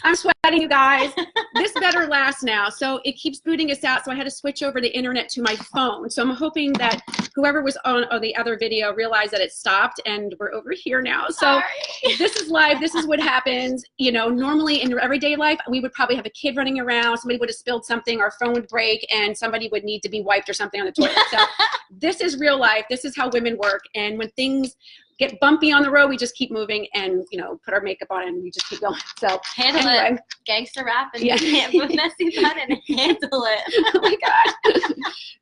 I'm sweating, you guys. This better last now. So it keeps booting us out. So I had to switch over the internet to my phone. So I'm hoping that whoever was on the other video realized that it stopped and we're over here now. So this is live. This is what happens. You know, normally in your everyday life, we would probably have a kid running around. Somebody would have spilled something. Our phone would break and somebody would need to be wiped or something on the toilet. So this is real life. This is how women work. And when things get bumpy on the road, we just keep moving and, you know, put our makeup on and we just keep going. So handle it. Gangster rap and put messy fun and handle it. Oh my God.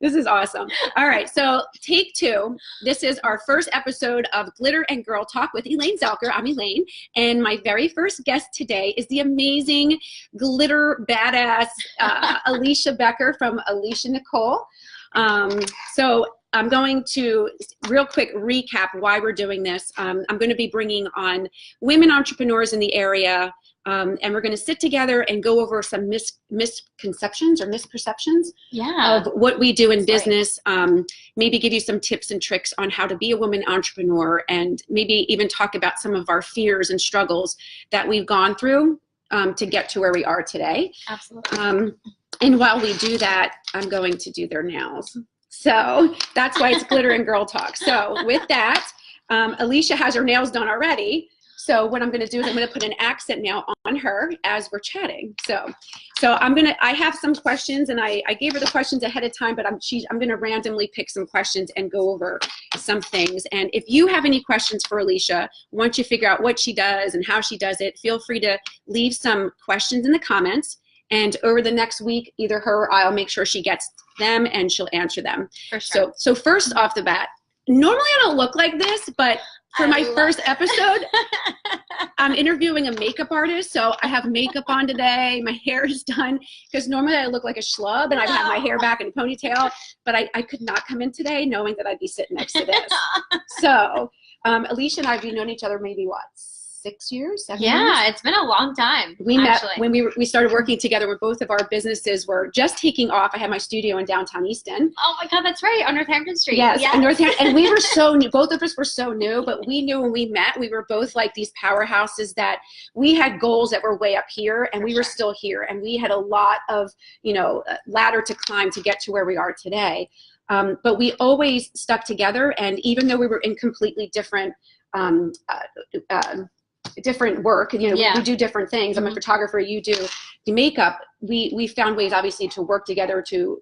This is awesome. All right. So take two. This is our first episode of Glitter and Girl Talk with Elaine Zelker. I'm Elaine. And my very first guest today is the amazing glitter badass Alisha Becker from Alisha Nycole. So I'm going to real quick recap why we're doing this. I'm going to be bringing on women entrepreneurs in the area, and we're going to sit together and go over some misconceptions or misperceptions of what we do in business. Maybe give you some tips and tricks on how to be a woman entrepreneur, and maybe even talk about some of our fears and struggles that we've gone through to get to where we are today. Absolutely. And while we do that, I'm going to do their nails. So that's why it's Glitter and Girl Talk. So with that, Alisha has her nails done already. So what I'm going to do is I'm going to put an accent now on her as we're chatting. So I have some questions, and I gave her the questions ahead of time, but I'm going to randomly pick some questions and go over some things. And if you have any questions for Alisha, once you figure out what she does and how she does it, feel free to leave some questions in the comments. And over the next week, either her or I'll make sure she gets them and she'll answer them. For sure. So first off the bat, normally I don't look like this, but for my first episode, I'm interviewing a makeup artist. So I have makeup on today. My hair is done because normally I look like a schlub and I'd have my hair back in a ponytail, but I could not come in today knowing that I'd be sitting next to this. So Alisha and I, we've known each other maybe what? 6 years, 7 years? Yeah, it's been a long time. We met when we started working together when both of our businesses were just taking off. I had my studio in downtown Easton. Oh my God, that's right, on Northampton Street. Yes. In Northampton, and we were so new. Both of us were so new, but we knew when we met, we were both like these powerhouses that we had goals that were way up here, and we were still here, and we had a lot of, you know, ladder to climb to get to where we are today. But we always stuck together, and even though we were in completely different different work, you know, we do different things. I'm a photographer, you do the makeup. We found ways obviously to work together, to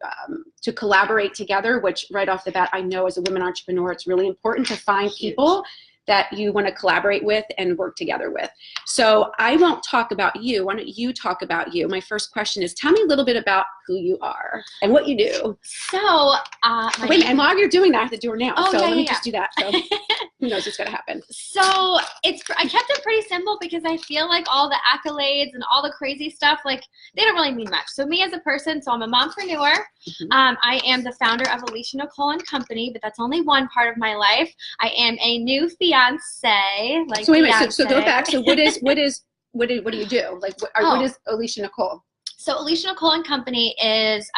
collaborate together, which right off the bat, I know as a women entrepreneur, it's really important to find people that you want to collaborate with and work together with. So I won't talk about you. Why don't you talk about you? My first question is, tell me a little bit about who you are and what you do. So, wait, and while you're doing that, I have to do her now. Oh, so yeah, let me just do that. So who knows what's going to happen. So I kept it pretty simple because I feel like all the accolades and all the crazy stuff, like they don't really mean much. So me as a person, so I'm a mompreneur. I am the founder of Alisha Nycole and Company, but that's only one part of my life. I am a new fiance. Like so wait a minute. So go back. So what do you do? Like what is Alisha Nycole? So Alisha Nycole and Company is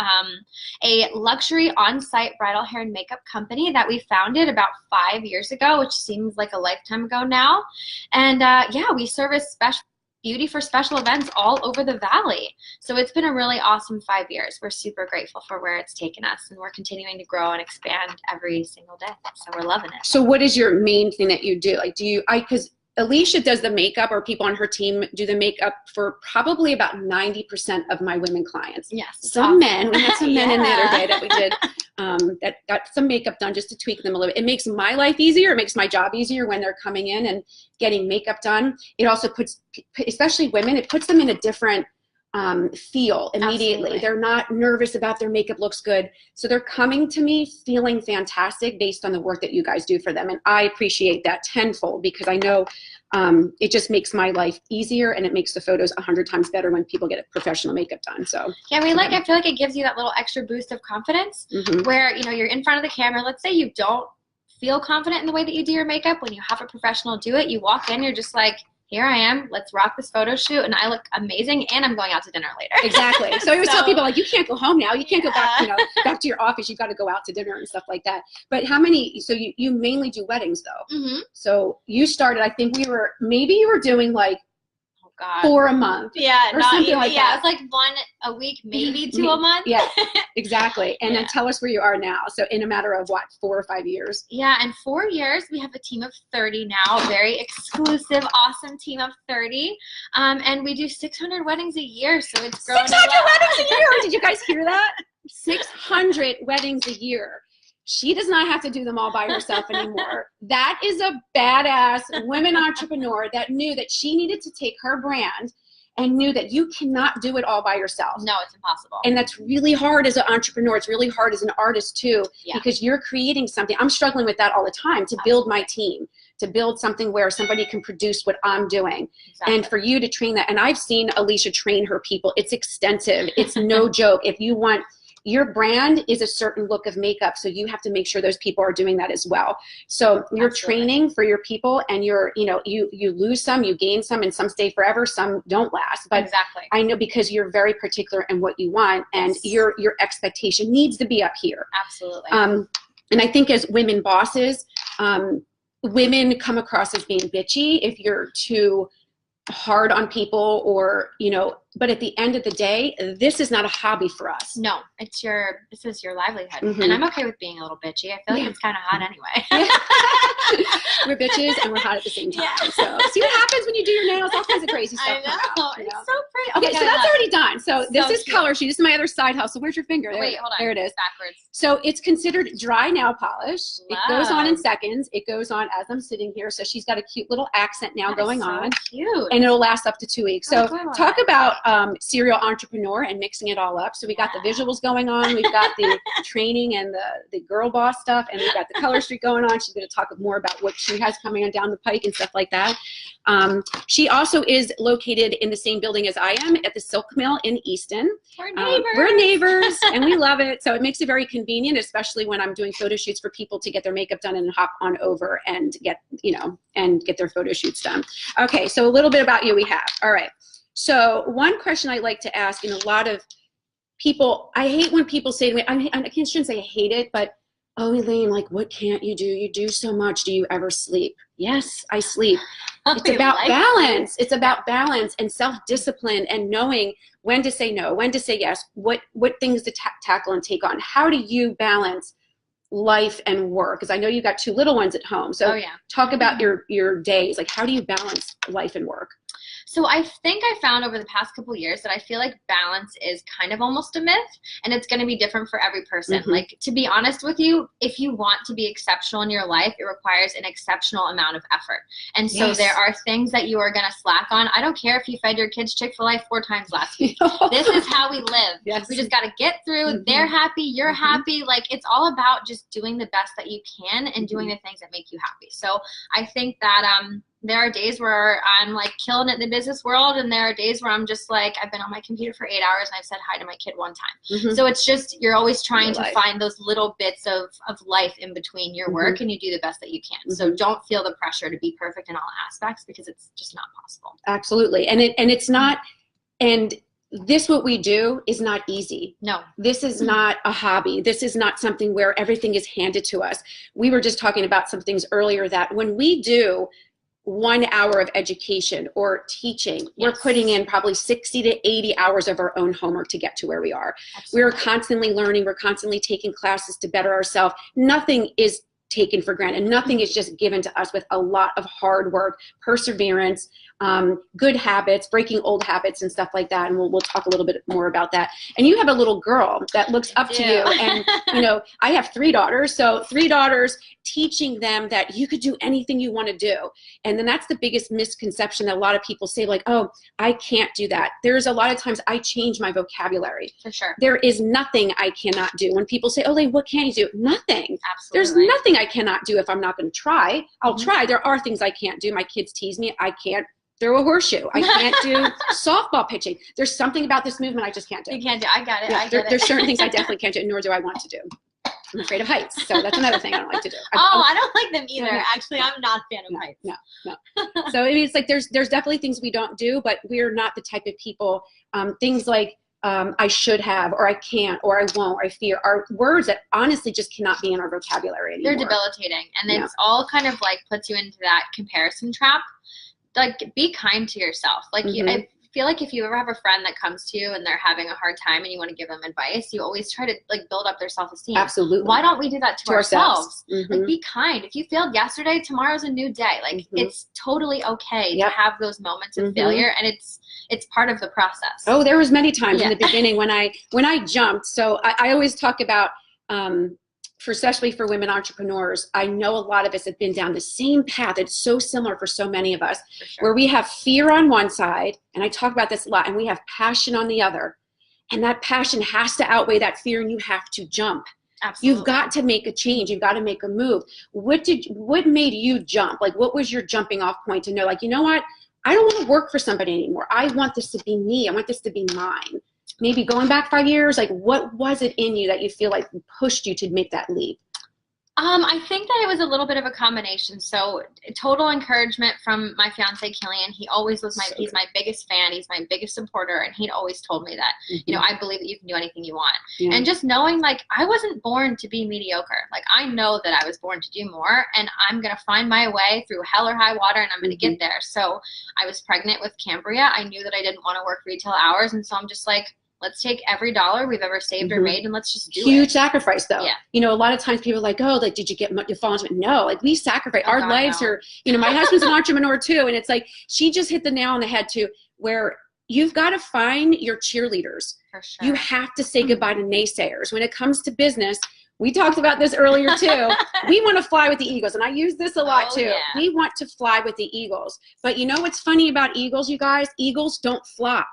a luxury on-site bridal hair and makeup company that we founded about 5 years ago, which seems like a lifetime ago now. And yeah, we service beauty for special events all over the valley. So it's been a really awesome 5 years. We're super grateful for where it's taken us, and we're continuing to grow and expand every single day. So we're loving it. So what is your main thing that you do? Like, because Alisha does the makeup, or people on her team do the makeup for probably about 90% of my women clients. Yes. Some men, we had some men in the other day that we did that got some makeup done just to tweak them a little bit. It makes my life easier. It makes my job easier when they're coming in and getting makeup done. It also puts, especially women, it puts them in a different feel immediately. Absolutely. They're not nervous about their makeup looks good. So they're coming to me feeling fantastic based on the work that you guys do for them. And I appreciate that tenfold, because I know it just makes my life easier, and it makes the photos 100 times better when people get a professional makeup done. So yeah, I feel like it gives you that little extra boost of confidence where, you know, you're in front of the camera. Let's say you don't feel confident in the way that you do your makeup. When you have a professional do it, you walk in, you're just like, here I am. Let's rock this photo shoot, and I look amazing, and I'm going out to dinner later. Exactly. So I always tell people, like, you can't go home now. You can't go back, back to your office. You've got to go out to dinner and stuff like that. But how many? So you mainly do weddings, though. Mm-hmm. So you started. I think maybe you were doing like 4 a month. Yeah, or something like that. It's like 1 a week, maybe 2 a month. Yeah, exactly. And then tell us where you are now. So in a matter of what, 4 or 5 years? Yeah, in 4 years, we have a team of 30 now, a very exclusive, awesome team of 30. And we do 600 weddings a year, so it's growing 600 weddings a year! Did you guys hear that? 600 weddings a year. She does not have to do them all by herself anymore. That is a badass women entrepreneur that knew that she needed to take her brand and knew that you cannot do it all by yourself. No, it's impossible. And that's really hard as an entrepreneur. It's really hard as an artist too, because you're creating something. I'm struggling with that all the time, to build my team, to build something where somebody can produce what I'm doing. Exactly. And for you to train that, and I've seen Alisha train her people. It's extensive. It's no joke. If you want, your brand is a certain look of makeup, so you have to make sure those people are doing that as well. So you're training for your people, and you lose some, you gain some, and some stay forever, some don't last. But exactly. I know, because you're very particular in what you want, and your expectation needs to be up here. Absolutely. And I think as women bosses, women come across as being bitchy if you're too hard on people, or but at the end of the day, this is not a hobby for us. No, this is your livelihood. And I'm okay with being a little bitchy. I feel like it's kind of hot anyway. We're bitches and we're hot at the same time. So see what happens when you do your nails, all kinds of crazy stuff. I know. It's so pretty. Okay, so that's already done. So this is cute. color sheet. This is my other side hustle. Where's your finger? Wait, hold on. There it is. Backwards. So it's considered dry nail polish. Wow. It goes on in seconds. It goes on as I'm sitting here. So she's got a cute little accent now going on. Cute. And it'll last up to 2 weeks. So talk about serial entrepreneur and mixing it all up. So we got the visuals going on. We've got the training and the girl boss stuff. And we've got the color street going on. She's going to talk more about what she has coming on down the pike and stuff like that. She also is located in the same building as I am, at the Silk Mill in Easton. We're neighbors. And we love it. So it makes it very convenient, especially when I'm doing photo shoots for people to get their makeup done and hop on over and get their photo shoots done. Okay, so a little bit about you we have. All right. So one question I like to ask, and a lot of people, I hate when people say to me, I shouldn't say I hate it, but, oh, Elaine, like, what can't you do? You do so much. Do you ever sleep? Yes, I sleep. It's about balance. It's about balance and self-discipline and knowing when to say no, when to say yes, what things to tackle and take on. How do you balance life and work? Because I know you've got 2 little ones at home. So talk about your days. Like, how do you balance life and work? So I think I found over the past couple of years that I feel like balance is kind of almost a myth, and it's going to be different for every person. Like, to be honest with you, if you want to be exceptional in your life, it requires an exceptional amount of effort. And so there are things that you are going to slack on. I don't care if you fed your kids Chick-fil-A 4 times last week. This is how we live. We just got to get through. They're happy. You're happy. Like, it's all about just doing the best that you can and doing the things that make you happy. So I think that there are days where I'm like killing it in the business world, and there are days where I'm just like, I've been on my computer for 8 hours and I've said hi to my kid 1 time. So it's just, you're always trying to find those little bits of life in between your work, and you do the best that you can. So don't feel the pressure to be perfect in all aspects, because it's just not possible. Absolutely. And it's not, and this, what we do, is not easy. No. This is not a hobby. This is not something where everything is handed to us. We were just talking about some things earlier, that when we do 1 hour of education or teaching, we're putting in probably 60 to 80 hours of our own homework to get to where we are. We're constantly learning. We're constantly taking classes to better ourselves. Nothing is taken for granted. Nothing is just given to us, with a lot of hard work, perseverance, good habits, breaking old habits and stuff like that. And we'll talk a little bit more about that. And you have a little girl that looks up to you. And, I have 3 daughters. So 3 daughters, teaching them that you could do anything you want to do. And then that's the biggest misconception that a lot of people say, like, oh, I can't do that. There's a lot of times I change my vocabulary. For sure. There is nothing I cannot do. When people say, oh, Elaine, what can you do? Nothing. Absolutely. There's nothing I cannot do if I'm not going to try. I'll try. There are things I can't do. My kids tease me. I can't throw a horseshoe. I can't do softball pitching. There's something about this movement I just can't do. You can't do. I got it. There's certain things I definitely can't do, nor do I want to do. I'm afraid of heights. So that's another thing I don't like to do. I don't like them either. No. Actually, I'm not a fan of heights. No. So I mean, it's like there's definitely things we don't do, but we're not the type of people, things like I should have, or I can't, or I won't, or I fear, are words that honestly just cannot be in our vocabulary anymore. They're debilitating. And it's all kind of like puts you into that comparison trap. Like, be kind to yourself. Like, I feel like if you ever have a friend that comes to you and they're having a hard time and you want to give them advice, you always try to like build up their self-esteem. Absolutely. Why don't we do that to ourselves? Like, be kind. If you failed yesterday, tomorrow's a new day. Like, it's totally okay to have those moments of failure, and it's part of the process. Oh, there was many times in the beginning when I jumped. So I always talk about, especially for women entrepreneurs, I know a lot of us have been down the same path. It's so similar for so many of us, where we have fear on one side, and I talk about this a lot, and we have passion on the other. And that passion has to outweigh that fear, and you have to jump. Absolutely. You've got to make a change. You've got to make a move. What made you jump? Like, what was your jumping off point to know, like, you know what? I don't want to work for somebody anymore. I want this to be me. I want this to be mine. Maybe going back 5 years, like, what was it in you that you feel like pushed you to make that leap? I think that it was a little bit of a combination. So total encouragement from my fiance, Killian. He always was he's my biggest fan. He's my biggest supporter. And he'd always told me that, you know, I believe that you can do anything you want. Yeah. And just knowing, like, I wasn't born to be mediocre. Like, I know that I was born to do more, and I'm going to find my way through hell or high water, and I'm going to get there. So I was pregnant with Cambria. I knew that I didn't want to work retail hours. And so I'm just like, let's take every dollar we've ever saved or made, and let's just do it. Huge sacrifice, though. Yeah. You know, a lot of times people are like, oh, like, did you get your fall into it? No, like, we sacrifice. Our lives are, you know, my husband's an entrepreneur too, and it's like, she just hit the nail on the head too, where you've got to find your cheerleaders. For sure. You have to say goodbye to naysayers. When it comes to business, we talked about this earlier too. We want to fly with the eagles, and I use this a lot too. Yeah. We want to fly with the eagles. But you know what's funny about eagles, you guys? Eagles don't flock.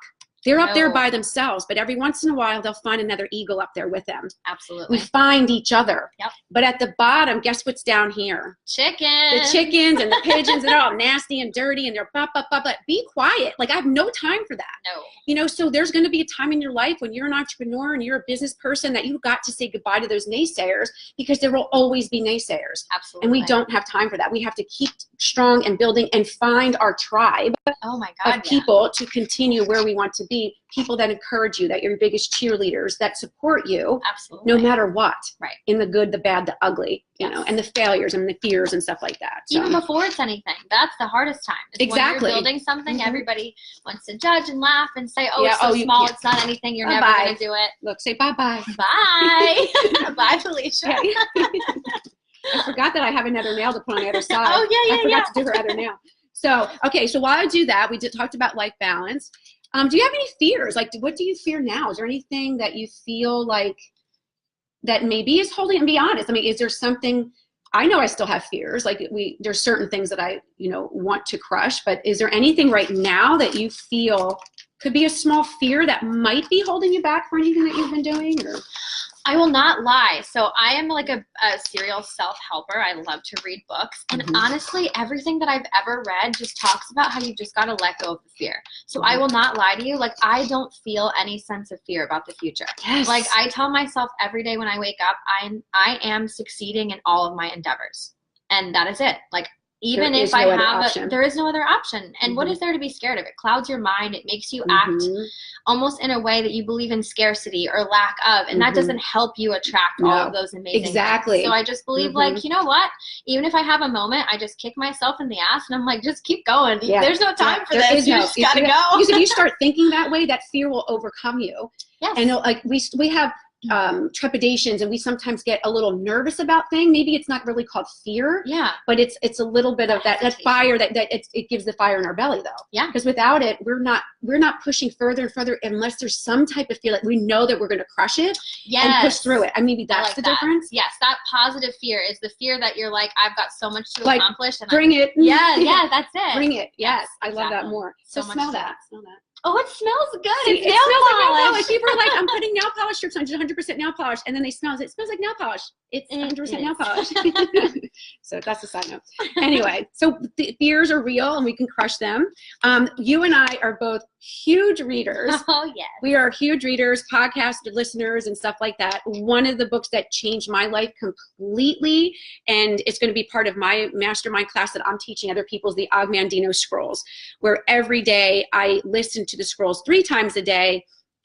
They're up there by themselves, but every once in a while, they'll find another eagle up there with them. Absolutely. We find each other. Yep. But at the bottom, guess what's down here? Chickens. The chickens and the pigeons, and they're all nasty and dirty, and they're bop, bop, bop, bop. Be quiet. Like, I have no time for that. No. You know, so there's going to be a time in your life when you're an entrepreneur and you're a business person that you've got to say goodbye to those naysayers, because there will always be naysayers. Absolutely. And we don't have time for that. We have to keep strong and building and find our tribe of people to continue where we want to be. People that encourage you, that you're your biggest cheerleaders, that support you. Absolutely. No matter what. Right. In the good, the bad, the ugly, you know, and the failures and the fears and stuff like that. So. Even before it's anything. That's the hardest time. Exactly. When you're building something, everybody wants to judge and laugh and say, oh, it's so small, it's not anything, you're never going to do it. Look, say bye-bye. Bye. Bye, Felicia. I forgot that I have another nail to put on the other side. Oh, yeah, I forgot to do her other nail. So, okay, so while I do that, we talked about life balance. Do you have any fears? Like, what do you fear now? Is there anything that you feel like that maybe is holding, and be honest. I mean, is there something, I know I still have fears. Like, there's certain things that I, you know, want to crush, but is there anything right now that you feel could be a small fear that might be holding you back for anything that you've been doing? Or? I will not lie. So I am like a serial self-helper. I love to read books. And honestly, everything that I've ever read just talks about how you just got to let go of the fear. So I will not lie to you. Like, I don't feel any sense of fear about the future. Yes. Like, I tell myself every day when I wake up, I am succeeding in all of my endeavors. And that is it. Like, even if I have there is no other option. And what is there to be scared of? It clouds your mind. It makes you act almost in a way that you believe in scarcity or lack of, and that doesn't help you attract all of those amazing things. So I just believe, like, you know what? Even if I have a moment, I just kick myself in the ass, and I'm like, just keep going. Yeah. There's no time for this. You just gotta go. Because if you start thinking that way, that fear will overcome you. Yes. And like we have trepidations, and we sometimes get a little nervous about things. Maybe it's not really called fear, but it's a little bit of that fire that it gives the fire in our belly, though. Yeah, because without it, we're not pushing further and further unless there's some type of fear, like we know that we're going to crush it and push through it. And maybe that's the difference. Yes, that positive fear is the fear that you're like, I've got so much to accomplish, and bring it. Yeah, that's it. Bring it. Yes, I love that more. So smell that. Oh, it smells good. See, it smells like nail polish. People are like, I'm putting nail polish strips on, just 100% nail polish, and then it smells like nail polish. It's 100% nail polish. So that's a side note. Anyway, so the fears are real, and we can crush them. You and I are both huge readers. Oh, yes. We are huge readers, podcast listeners, and stuff like that. One of the books that changed my life completely, and it's going to be part of my mastermind class that I'm teaching other people, is the Ogmandino Scrolls, where every day I listen to the scrolls 3 times a day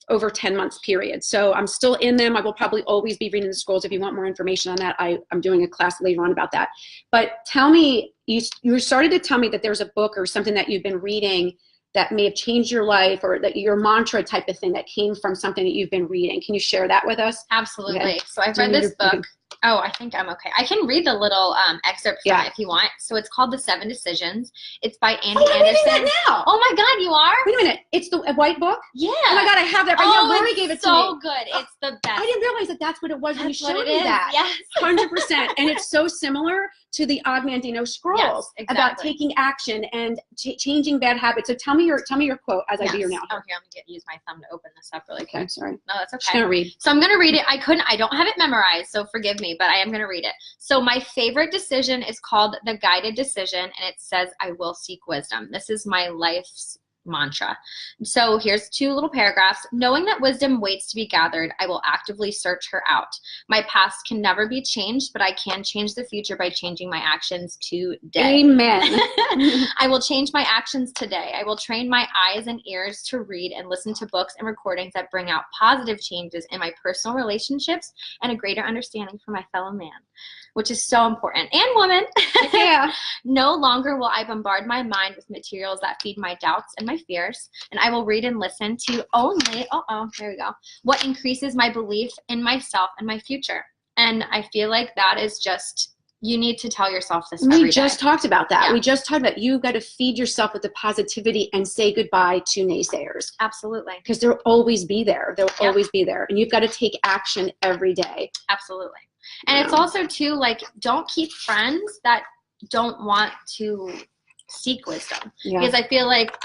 over 10 months period. So I'm still in them. I will probably always be reading the scrolls. If you want more information on that, I'm doing a class later on about that. But tell me, you started to tell me that there's a book or something that you've been reading that may have changed your life, or that your mantra type of thing that came from something that you've been reading. Can you share that with us? Absolutely. Okay. So I've read this book. Oh, I think I'm okay. I can read the little excerpt from it if you want. So it's called The 7 Decisions. It's by Andy Anderson. I'm reading that now. Oh my God, you are? Wait a minute. It's the white book? Yeah. Oh my God, I have that right now. Lori gave it to me. So good. It's the best. I didn't realize that that's what it was when you showed me that. Yes. 100%. And it's so similar to the Ogmandino Scrolls, yes, exactly. about taking action and changing bad habits. So tell me your quote as I do your now. Oh, here, let me use my thumb to open this up really quick. Okay, sorry. No, that's okay. She's gonna read. So I'm gonna read it. I don't have it memorized, so forgive me, but I am gonna read it. So my favorite decision is called The Guided Decision, and it says, I will seek wisdom. This is my life's mantra. So here's 2 little paragraphs. Knowing that wisdom waits to be gathered, I will actively search her out. My past can never be changed, but I can change the future by changing my actions today. Amen. I will change my actions today. I will train my eyes and ears to read and listen to books and recordings that bring out positive changes in my personal relationships and a greater understanding for my fellow man, which is so important. And woman. Yeah. No longer will I bombard my mind with materials that feed my doubts and my fears, and I will read and listen to only, there we go, what increases my belief in myself and my future. And I feel like that is just, you need to tell yourself this every day. We just talked about that. Yeah. We just talked about you've got to feed yourself with the positivity and say goodbye to naysayers. Absolutely. Because they'll always be there. They'll always be there. And you've got to take action every day. Absolutely. And it's also too, like, don't keep friends that don't want to seek wisdom. Because I feel like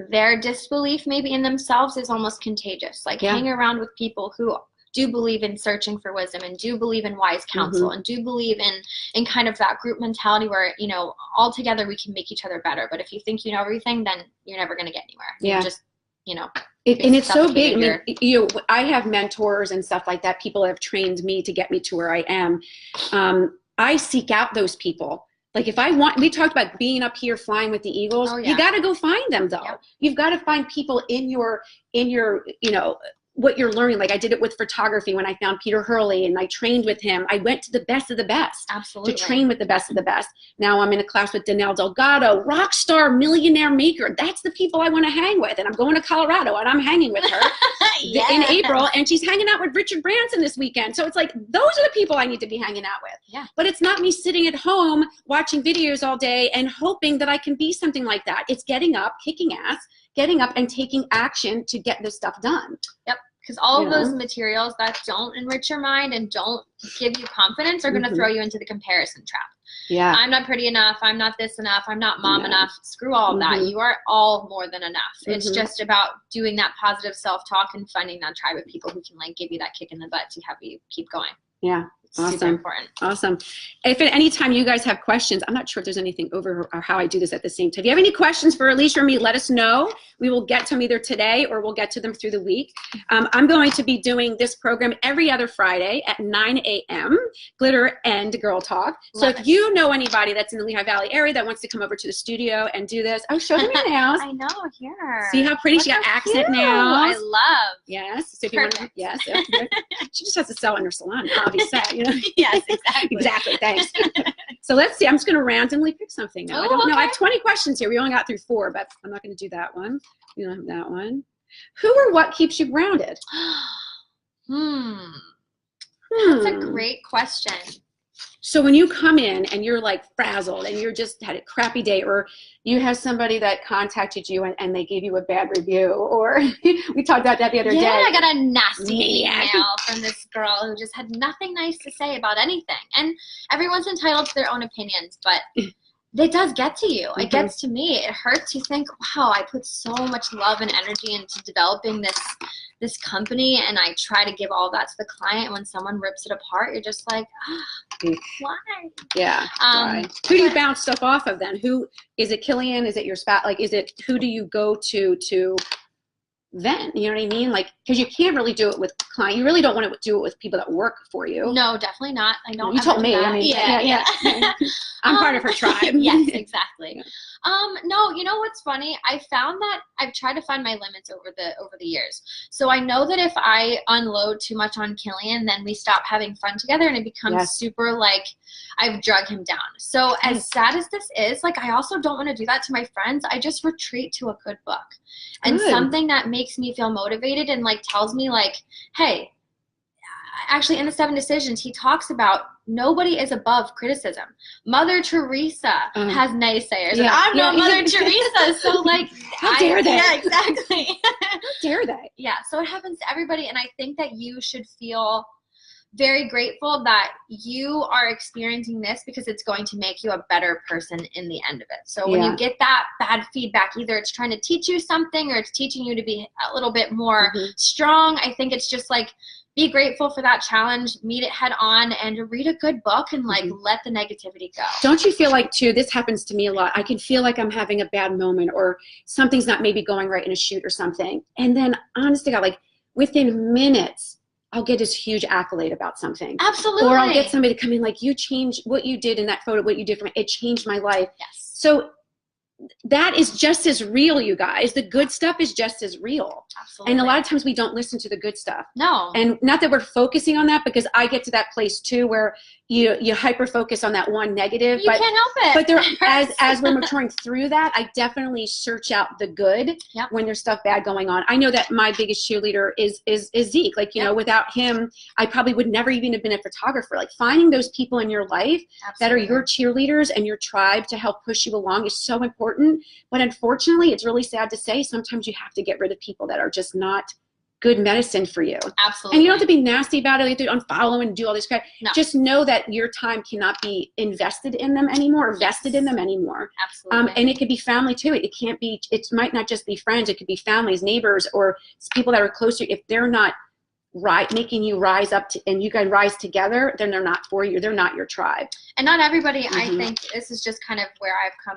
their disbelief maybe in themselves is almost contagious. Like hang around with people who do believe in searching for wisdom and do believe in wise counsel and do believe in kind of that group mentality where, you know, all together we can make each other better. But if you think you know everything, then you're never going to get anywhere. Yeah. You just, you know. And it's so big. I mean, I have mentors and stuff like that. People have trained me to get me to where I am. I seek out those people. Like if I want, we talked about being up here flying with the eagles. Oh, yeah. You got to go find them though. Yep. You've got to find people in your, you know, what you're learning. Like I did it with photography when I found Peter Hurley and I trained with him. I went to the best of the best. Absolutely. To train with the best of the best. Now I'm in a class with Danelle Delgado, rock star, millionaire maker. That's the people I want to hang with. And I'm going to Colorado and I'm hanging with her in April. And she's hanging out with Richard Branson this weekend. So it's like, those are the people I need to be hanging out with. Yeah. But it's not me sitting at home watching videos all day and hoping that I can be something like that. It's getting up, kicking ass, getting up and taking action to get this stuff done. Yep. Because all of those materials that don't enrich your mind and don't give you confidence are going to throw you into the comparison trap. Yeah. I'm not pretty enough. I'm not this enough. I'm not mom enough. Screw all of that. You are all more than enough. It's just about doing that positive self-talk and finding that tribe of people who can like give you that kick in the butt to have you keep going. Yeah. Awesome. Super important. Awesome. If at any time you guys have questions, I'm not sure if there's anything over or how I do this at the same time. If you have any questions for Alisha or me, let us know. We will get to them either today or we'll get to them through the week. I'm going to be doing this program every other Friday at 9 a.m. Glitter and Girl Talk. So if you know anybody that's in the Lehigh Valley area that wants to come over to the studio and do this, oh, show them your nails. I know, here. See how pretty she got accent nails. I love. Yes. So if you want to, yes. She just has to sell in her salon, obviously. You know? Yes, exactly. Exactly. Thanks. So let's see. I'm just going to randomly pick something now. I don't know. I have 20 questions here. We only got through 4, but I'm not going to do that one. We don't have that one. Who or what keeps you grounded? That's a great question. So when you come in and you're like frazzled and you're just had a crappy day, or you have somebody that contacted you and they gave you a bad review, or we talked about that the other day. Yeah, I got a nasty email from this girl who just had nothing nice to say about anything. And everyone's entitled to their own opinions, but it does get to you. It gets to me. It hurts. You think, wow, I put so much love and energy into developing this company, and I try to give all that to the client. When someone rips it apart, you're just like, why? Yeah. Why? Who do you bounce stuff off of then? Who is it? Killian? Is it your spouse? Like, is it who do you go to vent. You know what I mean? Like, because you can't really do it with clients. You really don't want to do it with people that work for you. No, definitely not. I don't. You told me. I mean, yeah. I'm part of her tribe. Yes, exactly. Yeah. No, you know what's funny? I found that I've tried to find my limits over the years. So I know that if I unload too much on Killian, then we stop having fun together, and it becomes super like I've drug him down. So as sad as this is, like I also don't want to do that to my friends. I just retreat to a good book and something that makes me feel motivated and like tells me like, hey, actually in the 7 Decisions, he talks about nobody is above criticism. Mother Teresa has naysayers. And I'm no Mother Teresa. So like, how dare they? Yeah, exactly. How dare they? Yeah. So it happens to everybody. And I think that you should feel very grateful that you are experiencing this because it's going to make you a better person in the end of it. So when you get that bad feedback, either it's trying to teach you something or it's teaching you to be a little bit more strong. I think it's just like, be grateful for that challenge, meet it head on, and read a good book and like let the negativity go. Don't you feel like too, this happens to me a lot, I can feel like I'm having a bad moment or something's not maybe going right in a shoot or something. And then honest to God, like within minutes, I'll get this huge accolade about something. Absolutely. Or I'll get somebody to come in like, you changed what you did in that photo, what you did for me, it changed my life. Yes. So that is just as real, you guys. The good stuff is just as real. Absolutely. And a lot of times we don't listen to the good stuff. No. And not that we're focusing on that, because I get to that place too where you hyper focus on that one negative. You can't help it. But there, as we're maturing through that, I definitely search out the good when there's stuff bad going on. I know that my biggest cheerleader is Zeke. Like, you know, without him, I probably would never even have been a photographer. Like finding those people in your life that are your cheerleaders and your tribe to help push you along is so important. But unfortunately, it's really sad to say, sometimes you have to get rid of people that are just not good medicine for you. Absolutely. And you don't have to be nasty about it. You have to unfollow and do all this crap. No. Just know that your time cannot be invested in them anymore, or vested in them anymore. Absolutely. And it could be family too. It can't be, it might not just be friends. It could be families, neighbors, or people that are close to you. If they're not making you rise up to, and you guys rise together, then they're not for you. They're not your tribe. And not everybody, I think this is just kind of where I've come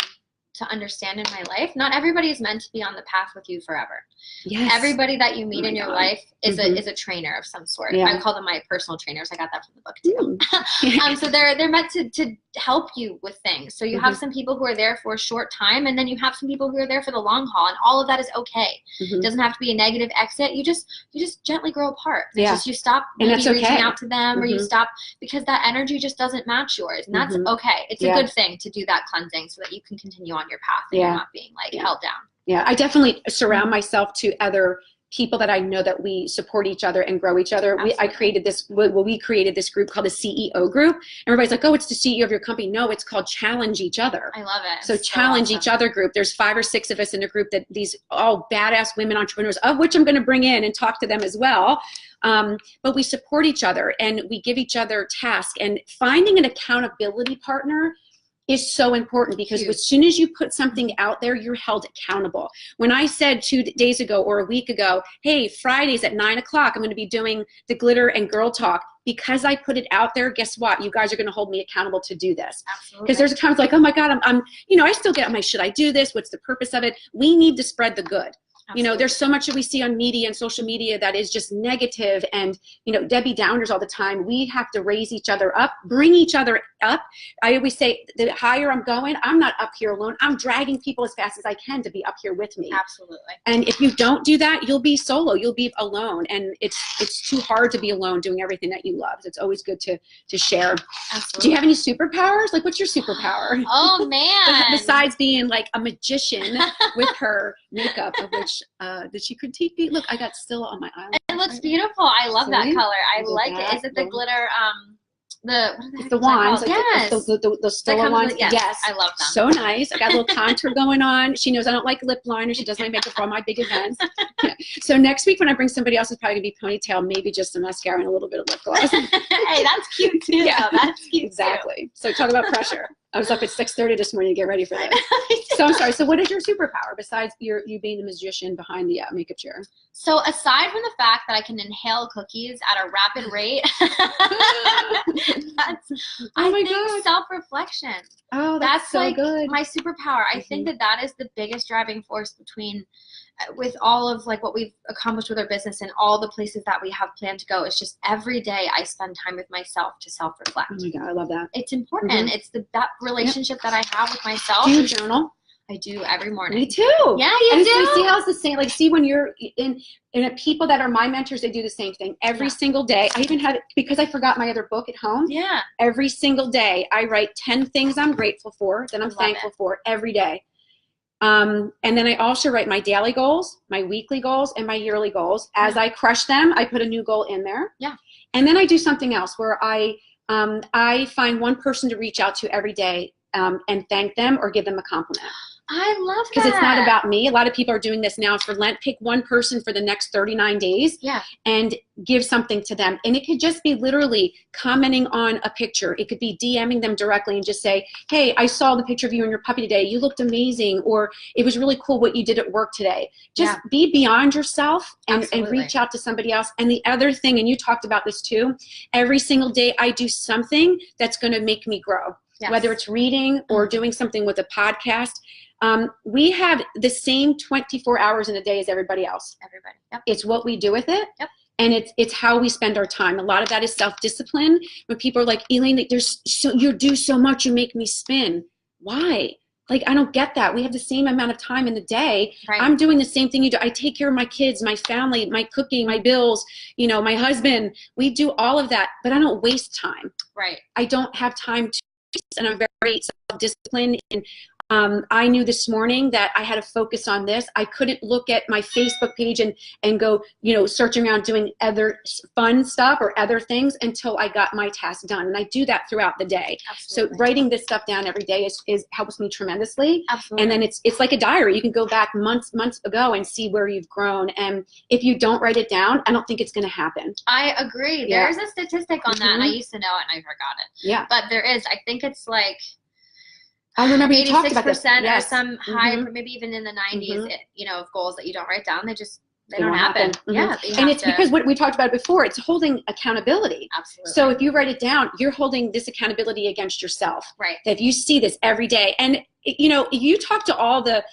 to understand in my life. Not everybody is meant to be on the path with you forever. Yes. Everybody that you meet in your life is a trainer of some sort. I call them my personal trainers. I got that from the book too. So they're meant to help you with things. So you have some people who are there for a short time, and then you have some people who are there for the long haul, and all of that is okay. It doesn't have to be a negative exit. You just gently grow apart. It's just you stop maybe reaching out to them, or you stop because that energy just doesn't match yours, and that's okay. It's a good thing to do that cleansing so that you can continue on your path and you're not being like held down. Yeah, I definitely surround myself to other people that I know that we support each other and grow each other. I created this, we created this group called the CEO group. Everybody's like, oh, it's the CEO of your company. No, it's called Challenge Each Other. I love it. So Challenge Each Other group. There's 5 or 6 of us in a group that these all badass women entrepreneurs, of which I'm going to bring in and talk to them as well. But we support each other and we give each other tasks, and finding an accountability partner is so important, because as soon as you put something out there, you're held accountable. When I said 2 days ago or a week ago, hey, Fridays at 9 o'clock, I'm going to be doing the Glitter and Girl Talk, because I put it out there, guess what? You guys are going to hold me accountable to do this. Absolutely. Because there's times like, oh my God, I'm you know, I still get, should I do this? What's the purpose of it? We need to spread the good. Absolutely. You know, there's so much that we see on media and social media that is just negative and, you know, Debbie Downers all the time. We have to raise each other up, bring each other up. I always say, the higher I'm going, I'm not up here alone. I'm dragging people as fast as I can to be up here with me. Absolutely. And if you don't do that, you'll be solo. You'll be alone. And it's too hard to be alone doing everything that you love. So it's always good to share. Absolutely. Do you have any superpowers? Like, what's your superpower? Oh, man. Besides being like a magician with her makeup, of which did she critique me? Look, I got still on my eyelid. It looks beautiful. I love that color. I like it. Is it the glitter? The wands, like yes. the Stella wands. Yes, I love them. So nice. I got a little contour going on. She knows I don't like lip liner. She does my makeup for all my big events. So next week when I bring somebody else, it's probably gonna be ponytail, maybe just some mascara and a little bit of lip gloss. Hey, that's cute too. Yeah, that's cute. Exactly. Too. So talk about pressure. I was up at 6:30 this morning to get ready for this. So I'm sorry. So what is your superpower besides you being the magician behind the makeup chair? So aside from the fact that I can inhale cookies at a rapid rate, I think self-reflection. Oh, that's so like good. My superpower. I think that is the biggest driving force between with all of like what we've accomplished with our business and all the places that we have planned to go, it's just every day I spend time with myself to self-reflect. Oh my God, I love that. It's important. It's that relationship that I have with myself. Do you journal? I do every morning. Me too. Yeah, you do. You see how it's the same? Like, see, when you're in people that are my mentors, they do the same thing every single day. I even had, because I forgot my other book at home. Yeah. Every single day, I write 10 things I'm grateful for, that I'm thankful for every day. And then I also write my daily goals, my weekly goals, and my yearly goals. As I crush them, I put a new goal in there. Yeah. And then I do something else where I find one person to reach out to every day and thank them or give them a compliment. I love that. Because it's not about me. A lot of people are doing this now for Lent. Pick one person for the next 39 days and give something to them. And it could just be literally commenting on a picture. It could be DMing them directly and just say, hey, I saw the picture of you and your puppy today. You looked amazing. Or it was really cool what you did at work today. Just be beyond yourself and reach out to somebody else. And the other thing, and you talked about this too, every single day I do something that's going to make me grow. Yes. Whether it's reading or doing something with a podcast. We have the same 24 hours in a day as everybody else. Everybody. Yep. It's what we do with it. Yep. And it's how we spend our time. A lot of that is self-discipline. When people are like, Elaine, you do so much, you make me spin. Why? Like, I don't get that. We have the same amount of time in the day. Right. I'm doing the same thing you do. I take care of my kids, my family, my cooking, my bills, my husband. We do all of that, but I don't waste time. Right. I don't have time to, and I'm very self-disciplined. And I knew this morning that I had to focus on this. I couldn't look at my Facebook page and go, searching around doing other fun stuff or other things until I got my task done. And I do that throughout the day. Absolutely. So writing this stuff down every day helps me tremendously. Absolutely. And then it's like a diary. You can go back months ago and see where you've grown. And if you don't write it down, I don't think it's going to happen. I agree. Yeah. There's a statistic on that, and I used to know it and I forgot it. Yeah. But there is. I think it's like, I remember you talked about this. 86% or some high, maybe even in the 90s, of goals that you don't write down, they don't happen. Yeah. And it's because what we talked about before, it's holding accountability. Absolutely. So if you write it down, you're holding this accountability against yourself. Right. That if you see this every day, and you talk to all the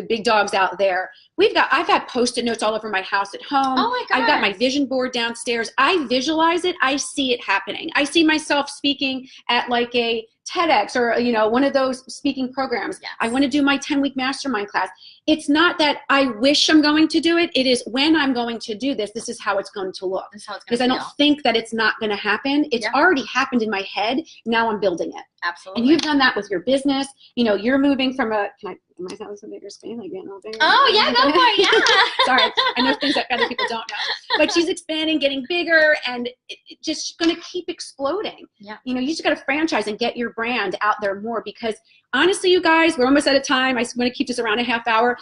big dogs out there. I've had Post-it notes all over my house at home. Oh my God. I've got my vision board downstairs. I visualize it. I see it happening. I see myself speaking at like a TEDx or one of those speaking programs. Yes. I want to do my 10-week mastermind class. It's not that I wish I'm going to do it. It is when I'm going to do this. This is how it's going to look. Because I don't think that it's not going to happen. It's already happened in my head. Now I'm building it. Absolutely. And you've done that with your business. You're moving from am I telling something you're Spain? Like getting all bigger? Oh yeah, go for it. Yeah. Sorry, I know things that other people don't know. But she's expanding, getting bigger, and it's just going to keep exploding. Yeah. You just got to franchise and get your brand out there more, because honestly, you guys, we're almost out of time. I want to keep this around a half hour.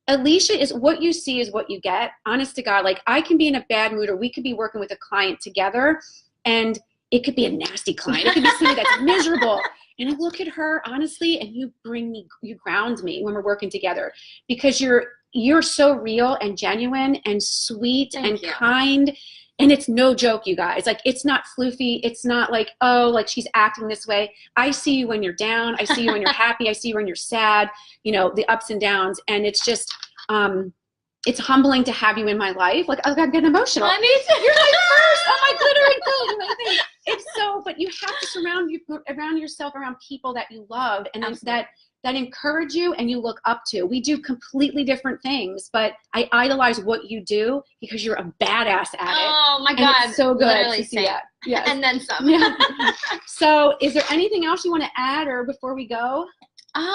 Alisha, is what you see is what you get. Honest to God, like I can be in a bad mood, or we could be working with a client together, and it could be a nasty client. It could be somebody that's miserable. And I look at her honestly, and you ground me when we're working together, because you're so real and genuine and sweet and kind. And it's no joke, you guys. Like, it's not floofy. It's not like, oh, like she's acting this way. I see you when you're down. I see you when you're happy. I see you when you're sad, the ups and downs. And it's just, it's humbling to have you in my life. Like, I'm getting emotional. I mean, you're my first. Oh, my glitter and gold. It's so, but you have to surround yourself around people that you love and that encourage you and you look up to. We do completely different things, but I idolize what you do because you're a badass at it. Oh my God. And it's so good Literally to see that. Yes. And then some. Yeah. So is there anything else you want to add or before we go?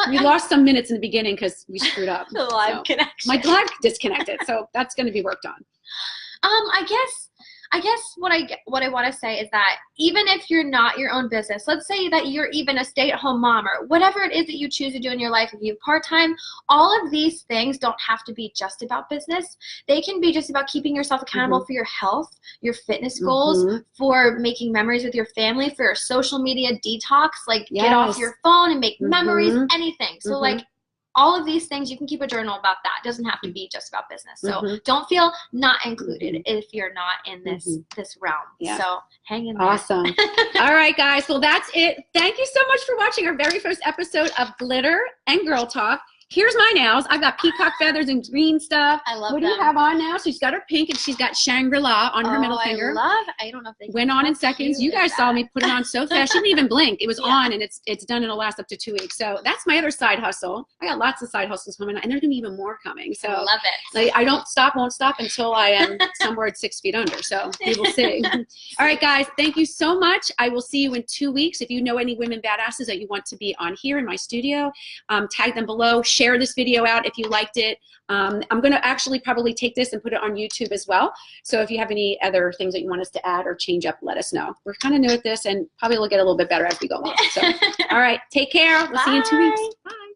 We lost some minutes in the beginning because we screwed up. The live connection. My live disconnected, so that's going to be worked on. I guess what I want to say is that even if you're not your own business, let's say that you're even a stay-at-home mom or whatever it is that you choose to do in your life, if you have part-time, all of these things don't have to be just about business. They can be just about keeping yourself accountable for your health, your fitness goals, for making memories with your family, for your social media detox, like get off your phone and make memories, anything. So like, all of these things, you can keep a journal about that. It doesn't have to be just about business. So don't feel not included if you're not in this realm. Yeah. So hang in there. Awesome. All right, guys. Well, that's it. Thank you so much for watching our very first episode of Glitter and Girl Talk. Here's my nails. I've got peacock feathers and green stuff. I love What do you have on now? She's got her pink and she's got Shangri-La on her middle finger. I don't know if they went on in seconds. You guys saw me put it on so fast. She didn't even blink. It was on, and it's done. It'll last up to 2 weeks. So that's my other side hustle. I got lots of side hustles coming, and there's gonna be even more coming. So I love it. Like, I won't stop until I am somewhere at 6 feet under. So we will see. All right, guys. Thank you so much. I will see you in 2 weeks. If you know any women badasses that you want to be on here in my studio, tag them below. Share this video out if you liked it. I'm going to actually probably take this and put it on YouTube as well. So if you have any other things that you want us to add or change up, let us know. We're kind of new at this, and probably we'll get a little bit better as we go on. So, all right, take care. We'll see you in 2 weeks. Bye.